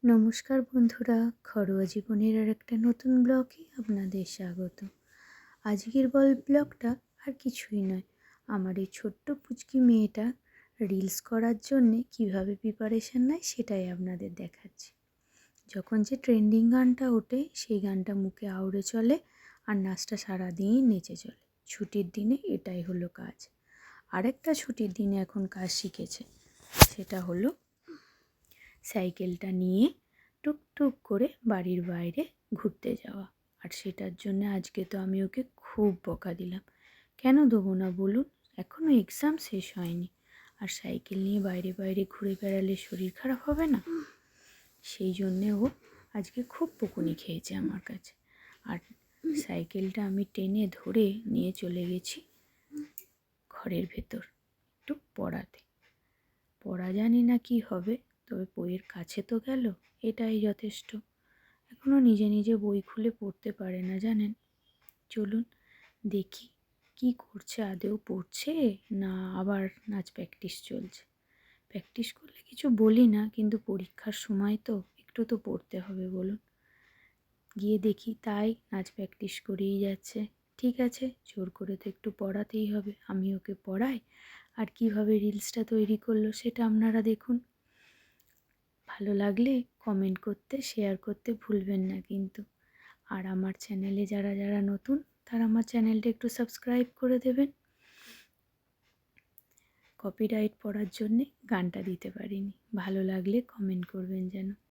নমস্কার বন্ধুরা, ঘরোয়া জীবনের আর একটা নতুন ব্লগে আপনাদের স্বাগত। আজকের ব্লগটা আর কিছুই নয়, আমার এই ছোট্ট পুচকি মেয়েটা রিলস করার জন্যে কীভাবে প্রিপারেশান নেয় সেটাই আপনাদের দেখাচ্ছি। যখন যে ট্রেন্ডিং গানটা ওঠে সেই গানটা মুখে আউড়ে চলে আর নাচটা সারাদিন নেচে চলে। ছুটির দিনে এটাই হলো কাজ। আরেকটা ছুটির দিনে এখন কাজ শিখেছে, সেটা হলো সাইকেলটা নিয়ে টুকটুক করে বাড়ির বাইরে ঘুরতে যাওয়া। আর সেটার জন্য আজকে তো আমি ওকে খুব বকা দিলাম। কেন দেবো না বলুন, এখনও এক্সাম শেষ হয়নি, আর সাইকেল নিয়ে বাইরে বাইরে ঘুরে বেড়ালে শরীর খারাপ হবে না? সেই জন্যে ও আজকে খুব বকুনি খেয়েছে আমার কাছে। আর সাইকেলটা আমি টেনে ধরে নিয়ে চলে গেছি ঘরের ভেতর একটু পড়া জানি না কি হবে, তবে বইয়ের কাছে তো গেল, এটাই যথেষ্ট। এখনও নিজে নিজে বই খুলে পড়তে পারে না জানেন। চলুন দেখি কি করছে, আদেও পড়ছে না আবার নাচ প্র্যাকটিস চলছে। প্র্যাকটিস করলে কিছু বলি না, কিন্তু পরীক্ষার সময় তো একটু তো পড়তে হবে বলুন। গিয়ে দেখি তাই নাচ প্র্যাকটিস করেই যাচ্ছে। ঠিক আছে, জোর করে তো একটু পড়াতেই হবে, আমি ওকে পড়াই। আর কিভাবে রিলসটা তৈরি করলো সেটা আপনারা দেখুন। ভালো লাগলে কমেন্ট করতে, শেয়ার করতে ভুলবেন না কিন্তু। আর আমার চ্যানেলে যারা যারা নতুন, তারা আমার চ্যানেলটা একটু সাবস্ক্রাইব করে দেবেন। কপিরাইট পড়ার জন্যে গানটা দিতে পারিনি, ভালো লাগলে কমেন্ট করবেন যেন।